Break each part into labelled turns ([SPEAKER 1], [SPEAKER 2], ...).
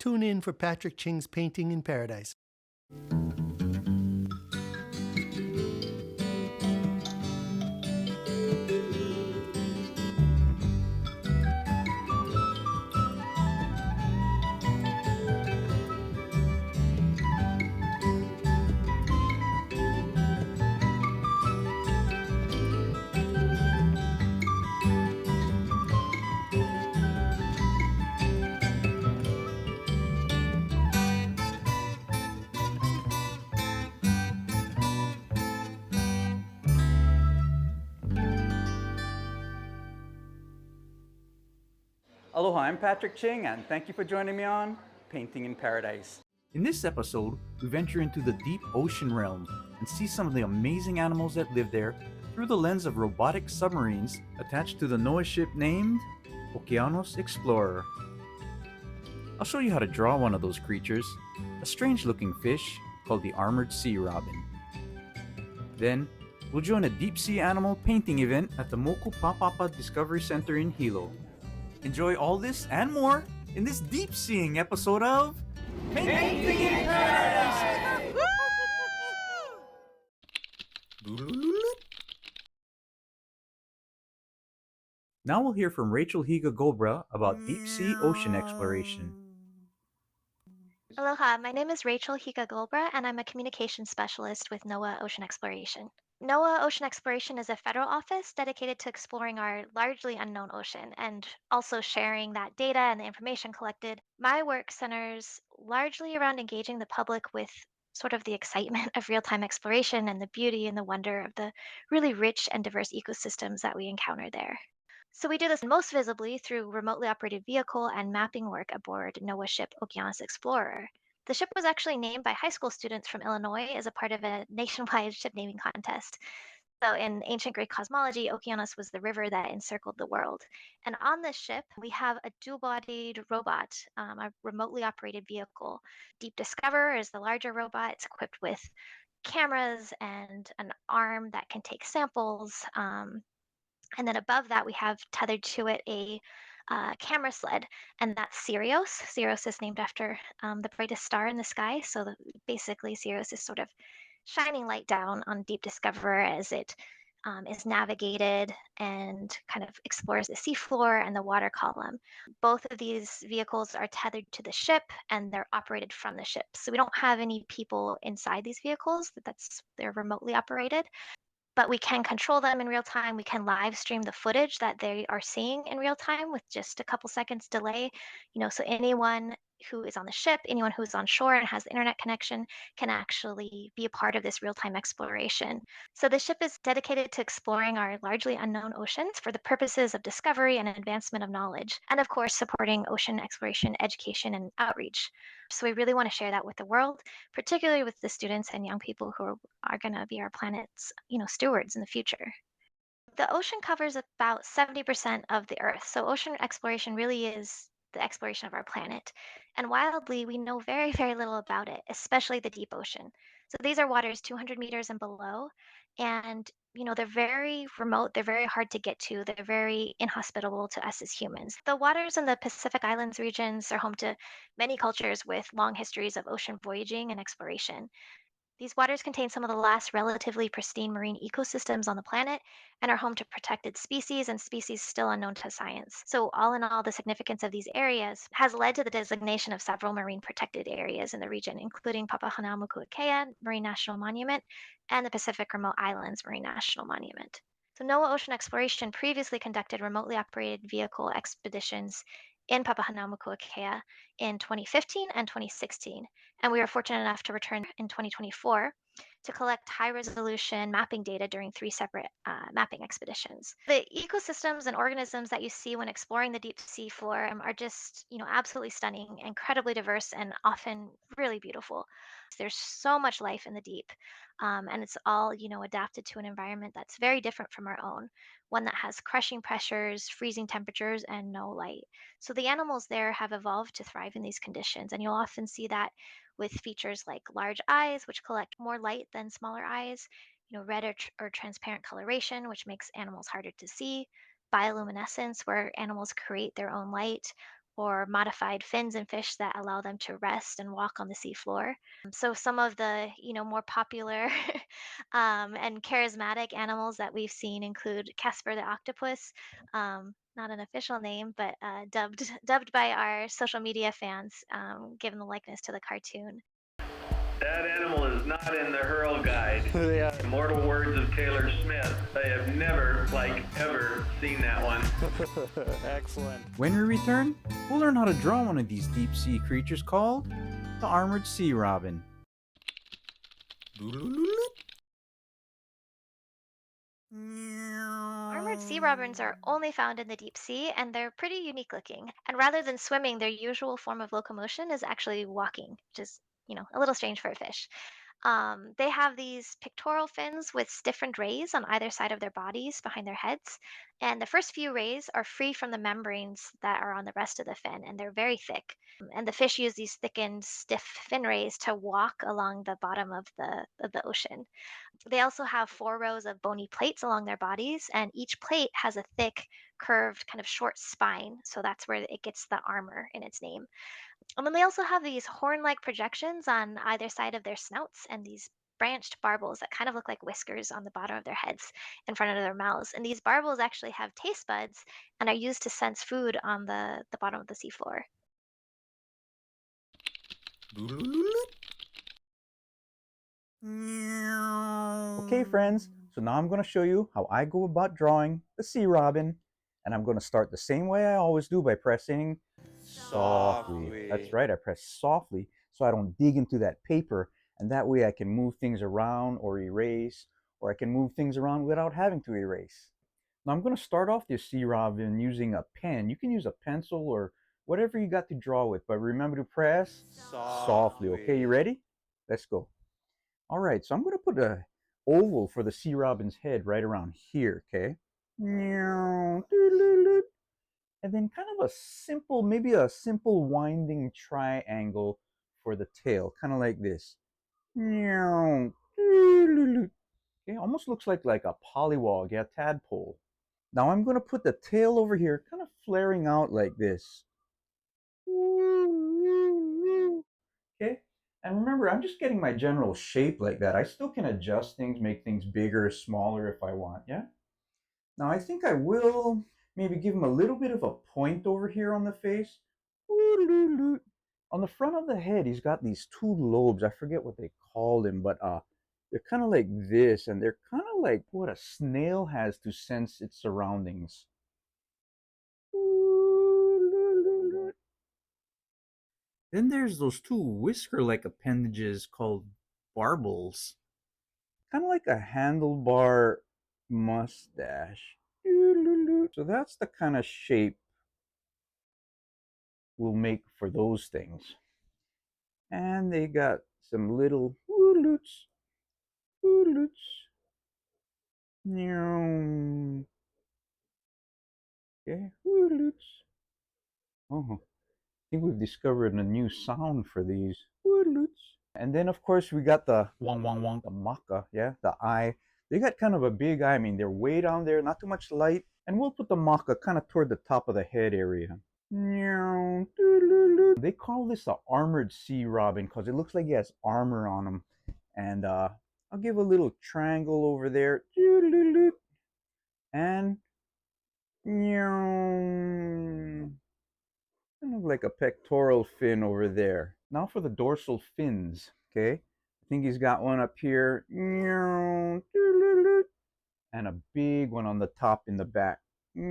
[SPEAKER 1] Tune in for Patrick Ching's Painting in Paradise.
[SPEAKER 2] Aloha, I'm Patrick Ching, and thank you for joining me on Painting in Paradise.
[SPEAKER 3] In this episode, we venture into the deep ocean realm and see some of the amazing animals that live there through the lens of robotic submarines attached to the NOAA ship named Okeanos Explorer. I'll show you how to draw one of those creatures, a strange-looking fish called the armored sea robin. Then, we'll join a deep-sea animal painting event at the Mokupāpapa Discovery Center in Hilo. Enjoy all this and more in this deep-seeing episode of Painting in Paradise! Now we'll hear from Rachel Higa Gobra about deep-sea ocean exploration.
[SPEAKER 4] Aloha, my name is Rachel Higa Gulbra, and I'm a communications specialist with NOAA Ocean Exploration. NOAA Ocean Exploration is a federal office dedicated to exploring our largely unknown ocean and also sharing that data and the information collected. My work centers largely around engaging the public with sort of the excitement of real-time exploration and the beauty and the wonder of the really rich and diverse ecosystems that we encounter there. So we do this most visibly through remotely operated vehicle and mapping work aboard NOAA Ship Okeanos Explorer. The ship was actually named by high school students from Illinois as a part of a nationwide ship naming contest. So in ancient Greek cosmology, Okeanos was the river that encircled the world. And on this ship, we have a dual-bodied robot, a remotely operated vehicle. Deep Discoverer is the larger robot. It's equipped with cameras and an arm that can take samples. And then above that, we have tethered to it a camera sled, and that's Sirius. Sirius is named after the brightest star in the sky. So basically, Sirius is sort of shining light down on Deep Discoverer as it is navigated and kind of explores the seafloor and the water column. Both of these vehicles are tethered to the ship and they're operated from the ship. So we don't have any people inside these vehicles. They're remotely operated, but we can control them in real time. We can live stream the footage that they are seeing in real time with just a couple seconds delay. So anyone who is on the ship, anyone who's on shore and has the internet connection can actually be a part of this real-time exploration. So the ship is dedicated to exploring our largely unknown oceans for the purposes of discovery and advancement of knowledge, and of course, supporting ocean exploration, education, and outreach. So we really want to share that with the world, particularly with the students and young people who are going to be our planet's, stewards in the future. The ocean covers about 70% of the Earth, so ocean exploration really is the exploration of our planet. And wildly, we know very, very little about it, especially the deep ocean. So these are waters 200 meters and below, and they're very remote, they're very hard to get to, they're very inhospitable to us as humans. The waters in the Pacific Islands regions are home to many cultures with long histories of ocean voyaging and exploration. These waters contain some of the last relatively pristine marine ecosystems on the planet and are home to protected species and species still unknown to science. So, all in all, the significance of these areas has led to the designation of several marine protected areas in the region, including Papahānaumokuākea Marine National Monument and the Pacific Remote Islands Marine National Monument. So, NOAA Ocean Exploration previously conducted remotely operated vehicle expeditions in Papahānaumokuākea in 2015 and 2016. And we were fortunate enough to return in 2024 to collect high-resolution mapping data during 3 separate mapping expeditions. The ecosystems and organisms that you see when exploring the deep sea floor are just, absolutely stunning, incredibly diverse, and often really beautiful. There's so much life in the deep, and it's all, adapted to an environment that's very different from our own, one that has crushing pressures, freezing temperatures, and no light. So the animals there have evolved to thrive in these conditions, and you'll often see that with features like large eyes, which collect more light than smaller eyes, red or transparent coloration, which makes animals harder to see, bioluminescence, where animals create their own light, or modified fins in fish that allow them to rest and walk on the seafloor. So some of the, more popular and charismatic animals that we've seen include Casper the octopus, not an official name, but dubbed by our social media fans, given the likeness to the cartoon.
[SPEAKER 5] That animal is not in the Hurl Guide.
[SPEAKER 6] Yeah.
[SPEAKER 5] Immortal words of Taylor Smith. I have never, ever seen that one.
[SPEAKER 6] Excellent.
[SPEAKER 3] When we return, we'll learn how to draw one of these deep sea creatures called the armored sea robin.
[SPEAKER 4] Armored sea robins are only found in the deep sea and they're pretty unique looking. And rather than swimming, their usual form of locomotion is actually walking, which is, a little strange for a fish. They have these pectoral fins with stiffened rays on either side of their bodies behind their heads. And the first few rays are free from the membranes that are on the rest of the fin, and they're very thick. And the fish use these thickened, stiff fin rays to walk along the bottom of the ocean. They also have 4 rows of bony plates along their bodies, and each plate has a thick, curved, kind of short spine. So that's where it gets the armor in its name. And then they also have these horn-like projections on either side of their snouts and these branched barbels that kind of look like whiskers on the bottom of their heads in front of their mouths. And these barbels actually have taste buds and are used to sense food on the bottom of the seafloor.
[SPEAKER 3] Okay, friends, so now I'm going to show you how I go about drawing the sea robin. And I'm going to start the same way I always do by pressing softly. That's right, I press softly so I don't dig into that paper, and that way I can move things around or erase, or I can move things around without having to erase. Now I'm going to start off this sea robin using a pen. You can use a pencil or whatever you got to draw with, but remember to press softly. Okay, you ready? Let's go. All right, so I'm going to put a oval for the sea robin's head right around here, okay? And then kind of a simple, maybe a simple winding triangle for the tail, kind of like this. Okay, almost looks like a pollywog, yeah, tadpole. Now I'm going to put the tail over here, kind of flaring out like this. Okay, and remember, I'm just getting my general shape like that. I still can adjust things, make things bigger, smaller if I want, yeah? Now I think I will maybe give him a little bit of a point over here on the face. On the front of the head, he's got these 2 lobes. I forget what they call them, but they're kind of like this, and they're kind of like what a snail has to sense its surroundings. Then there's those 2 whisker-like appendages called barbels. Kind of like a handlebar mustache. So that's the kind of shape we'll make for those things. And they got some little wooloots. Okay, wooloots. Oh, I think we've discovered a new sound for these. And then, of course, we got the wong wong wong, the maka, yeah, the eye. They got kind of a big eye. I mean, they're way down there, not too much light. And we'll put the maka kind of toward the top of the head area. They call this the armored sea robin because it looks like he has armor on him. And I'll give a little triangle over there. And kind of like a pectoral fin over there. Now for the dorsal fins, okay? I think he's got one up here. And a big one on the top in the back. You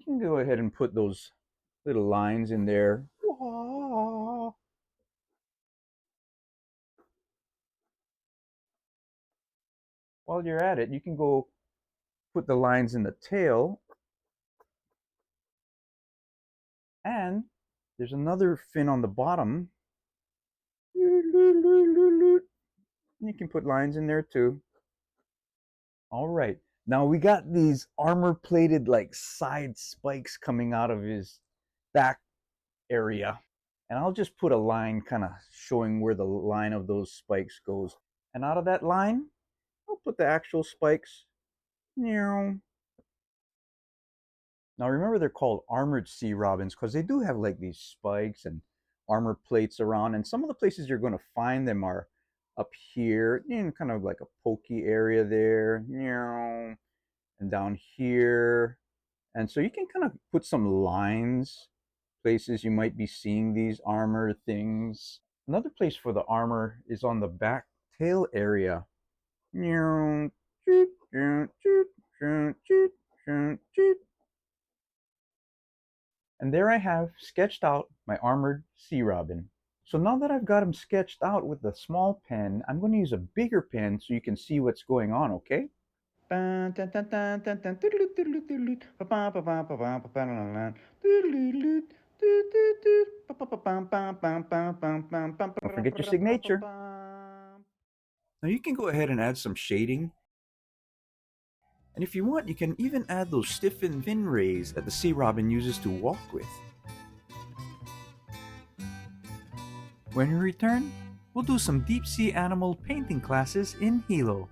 [SPEAKER 3] can go ahead and put those little lines in there. While you're at it, you can go put the lines in the tail. And there's another fin on the bottom. You can put lines in there too. All right. Now we got these armor-plated like side spikes coming out of his back area. And I'll just put a line kind of showing where the line of those spikes goes. And out of that line, I'll put the actual spikes. Now remember they're called armored sea robins because they do have like these spikes and armor plates around, and some of the places you're going to find them are up here, kind of like a pokey area there, and down here. And so you can kind of put some lines, places you might be seeing these armor things. Another place for the armor is on the back tail area. And there I have sketched out my armored sea robin. So now that I've got him sketched out with the small pen, I'm going to use a bigger pen so you can see what's going on, okay? Don't forget your signature. Now you can go ahead and add some shading. And if you want, you can even add those stiffened fin rays that the sea robin uses to walk with. When we return, we'll do some deep sea animal painting classes in Hilo.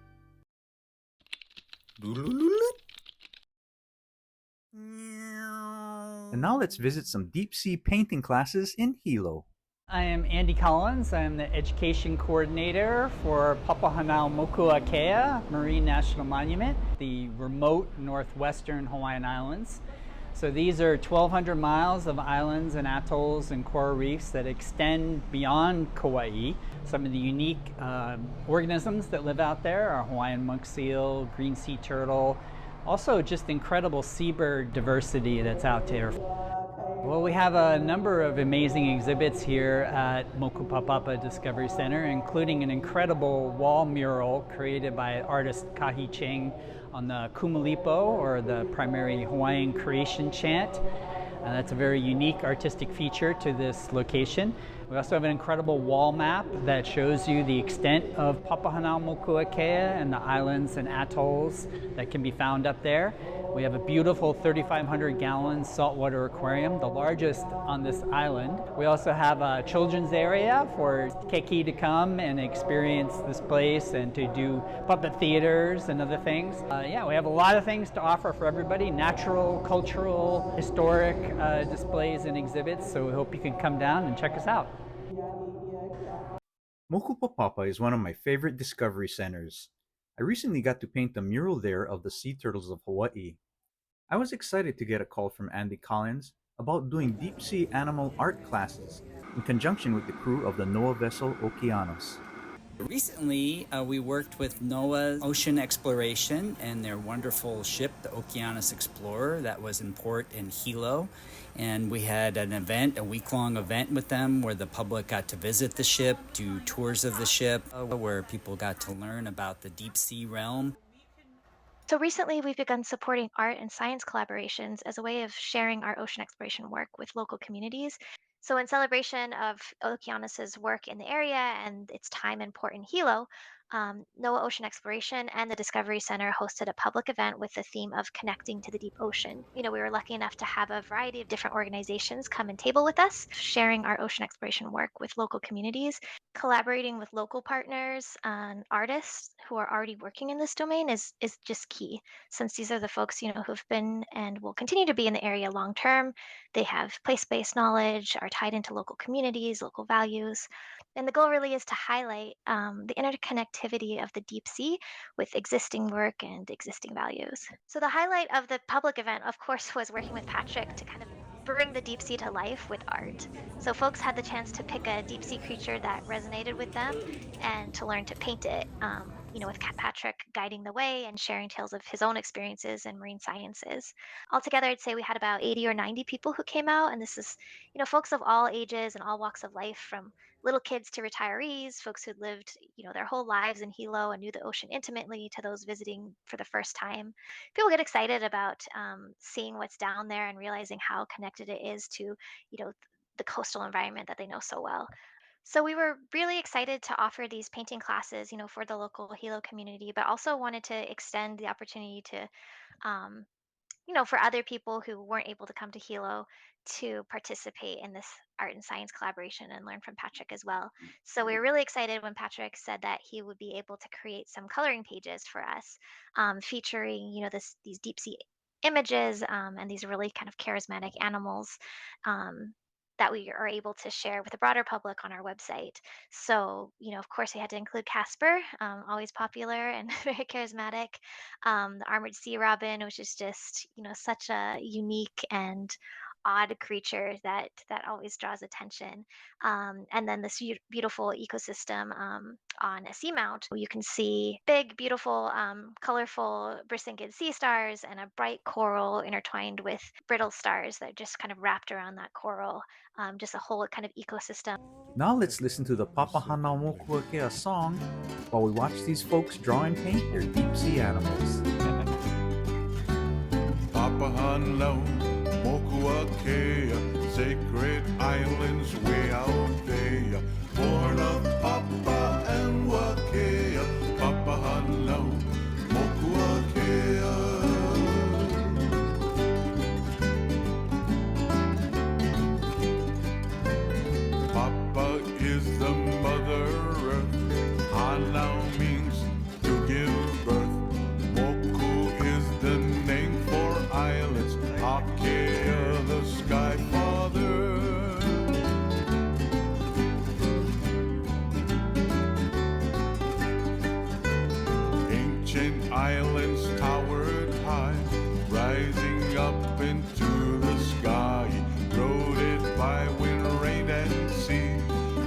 [SPEAKER 3] And now let's visit some deep sea painting classes in Hilo.
[SPEAKER 7] I am Andy Collins. I'm the education coordinator for Papahānaumokuākea Marine National Monument, the remote northwestern Hawaiian Islands. So these are 1,200 miles of islands and atolls and coral reefs that extend beyond Kauai. Some of the unique organisms that live out there are Hawaiian monk seal, green sea turtle, also just incredible seabird diversity that's out there. Well, we have a number of amazing exhibits here at Mokupāpapa Discovery Center, including an incredible wall mural created by artist Patrick Ching on the Kumalipo, or the primary Hawaiian creation chant. That's a very unique artistic feature to this location. We also have an incredible wall map that shows you the extent of Papahānaumokuākea and the islands and atolls that can be found up there. We have a beautiful 3,500-gallon saltwater aquarium, the largest on this island. We also have a children's area for keiki to come and experience this place and to do puppet theaters and other things. We have a lot of things to offer for everybody, natural, cultural, historic displays and exhibits, so we hope you can come down and check us out.
[SPEAKER 3] Mokupāpapa is one of my favorite discovery centers. I recently got to paint a mural there of the sea turtles of Hawaii. I was excited to get a call from Andy Collins about doing deep sea animal art classes in conjunction with the crew of the NOAA vessel Okeanos.
[SPEAKER 8] Recently, we worked with NOAA Ocean Exploration and their wonderful ship, the Okeanos Explorer, that was in port in Hilo. And we had an event, a week-long event with them where the public got to visit the ship, do tours of the ship, where people got to learn about the deep sea realm.
[SPEAKER 4] So recently, we've begun supporting art and science collaborations as a way of sharing our ocean exploration work with local communities. So, in celebration of Okeanos' work in the area and its time in port in Hilo, NOAA Ocean Exploration and the Discovery Center hosted a public event with the theme of connecting to the deep ocean. We were lucky enough to have a variety of different organizations come and table with us, sharing our ocean exploration work with local communities. Collaborating with local partners and artists who are already working in this domain is just key, since these are the folks who've been and will continue to be in the area long term. They have place-based knowledge, are tied into local communities, local values, and the goal really is to highlight the interconnectivity of the deep sea with existing work and existing values. So the highlight of the public event, of course, was working with Patrick to kind of bring the deep sea to life with art. So folks had the chance to pick a deep sea creature that resonated with them and to learn to paint it. With Patrick guiding the way and sharing tales of his own experiences in marine sciences. Altogether, I'd say we had about 80 or 90 people who came out, and this is, folks of all ages and all walks of life, from little kids to retirees, folks who'd lived, their whole lives in Hilo and knew the ocean intimately, to those visiting for the first time. People get excited about seeing what's down there and realizing how connected it is to, the coastal environment that they know so well. So we were really excited to offer these painting classes, for the local Hilo community, but also wanted to extend the opportunity to, um, for other people who weren't able to come to Hilo to participate in this art and science collaboration and learn from Patrick as well. So we were really excited when Patrick said that he would be able to create some coloring pages for us, featuring, these deep sea images and these really kind of charismatic animals um, that we are able to share with the broader public on our website. So, of course, we had to include Casper, always popular and very charismatic. The armored sea robin, which is just, such a unique and odd creature that always draws attention. And then this beautiful ecosystem on a seamount. You can see big, beautiful, colorful brisingid sea stars and a bright coral intertwined with brittle stars that are just kind of wrapped around that coral. Just a whole kind of ecosystem.
[SPEAKER 3] Now let's listen to the Papahānaumokuākea song while we watch these folks draw and paint their deep sea animals.
[SPEAKER 9] Papahānaumokuākea, sacred islands way out there, born of Papa and Wakea, Papahānaumokuākea. Papa is the mother earth, Hanau means to give birth, Moku is the name for islands, Akea the sky father. Ancient islands towered high, rising up into the sky, eroded by wind, rain, and sea,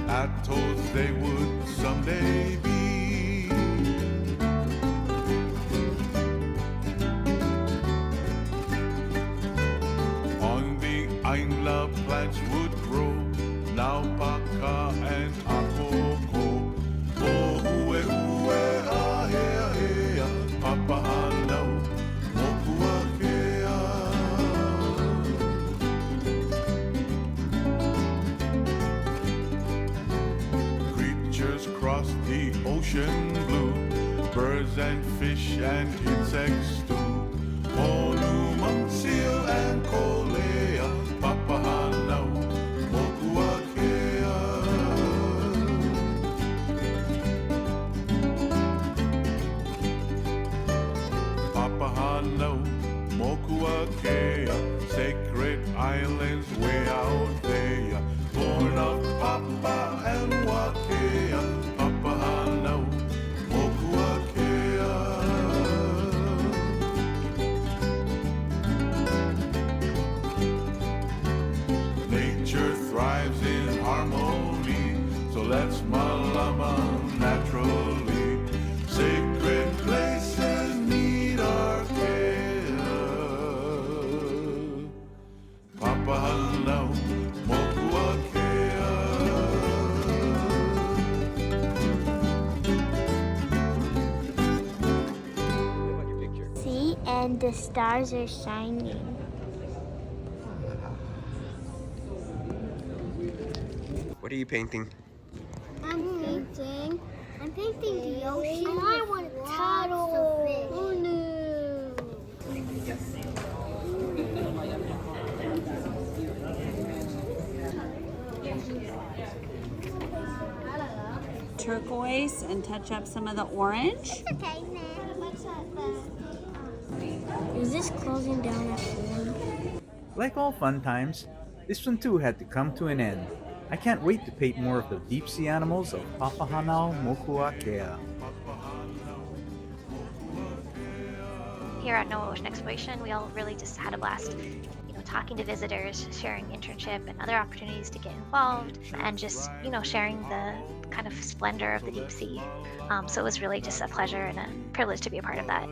[SPEAKER 9] atolls they would someday be. On the Aina plants would grow, now Paka and Akoko. Oh, hue, ahea, hea, Papahānaumokuākea. Creatures cross the ocean blue, birds and fish and insects too. Monuments, seal and kolea, Papahānaumokuākea. Papahānaumokuākea, sacred islands way out there, born of Papa and Wakea, Papahānaumokuākea. Nature thrives in harmony, so let's malama naturally. Sacred places need our care. Papahānaumokuākea.
[SPEAKER 10] See, and the stars are shining.
[SPEAKER 11] What are you painting?
[SPEAKER 10] I'm painting the ocean. And I want to touch the fish. Oh no.
[SPEAKER 12] Turquoise and touch up some of the orange.
[SPEAKER 10] It's okay, man. Is this closing down at 1?
[SPEAKER 3] Like all fun times, this one too had to come to an end. I can't wait to paint more of the deep sea animals of Papahānaumokuākea.
[SPEAKER 4] Here at NOAA Ocean Exploration, we all really just had a blast, talking to visitors, sharing internship and other opportunities to get involved, and just, sharing the kind of splendor of the deep sea. So it was really just a pleasure and a privilege to be a part of that.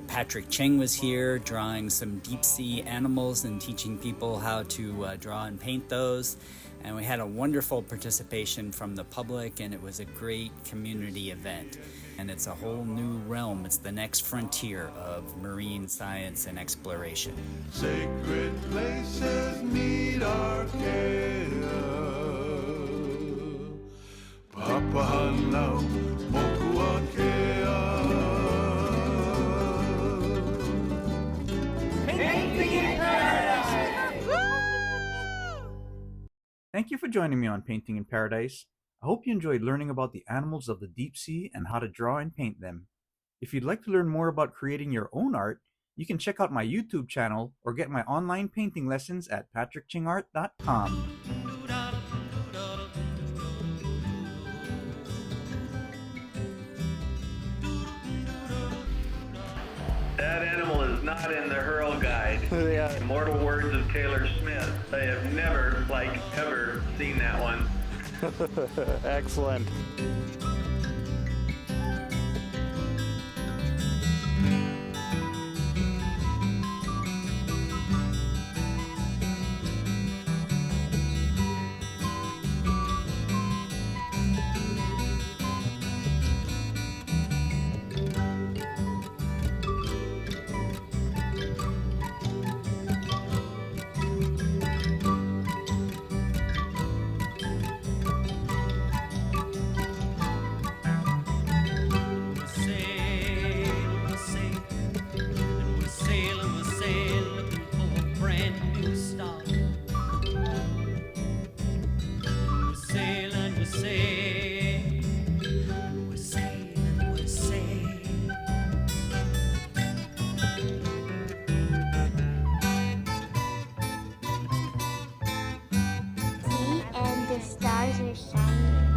[SPEAKER 8] Patrick Ching was here drawing some deep sea animals and teaching people how to draw and paint those. And we had a wonderful participation from the public, and it was a great community event. And it's a whole new realm. It's the next frontier of marine science and exploration.
[SPEAKER 9] Sacred places need our care. Papahānaumokuākea.
[SPEAKER 3] Thank you for joining me on Painting in Paradise. I hope you enjoyed learning about the animals of the deep sea and how to draw and paint them. If you'd like to learn more about creating your own art, you can check out my YouTube channel or get my online painting lessons at patrickchingart.com.
[SPEAKER 5] That animal is not in the Hurl Guide.
[SPEAKER 6] Yeah.
[SPEAKER 5] Immortal words of Taylor Smith. They have never, ever seen that one.
[SPEAKER 6] Excellent.
[SPEAKER 10] The stars are shining.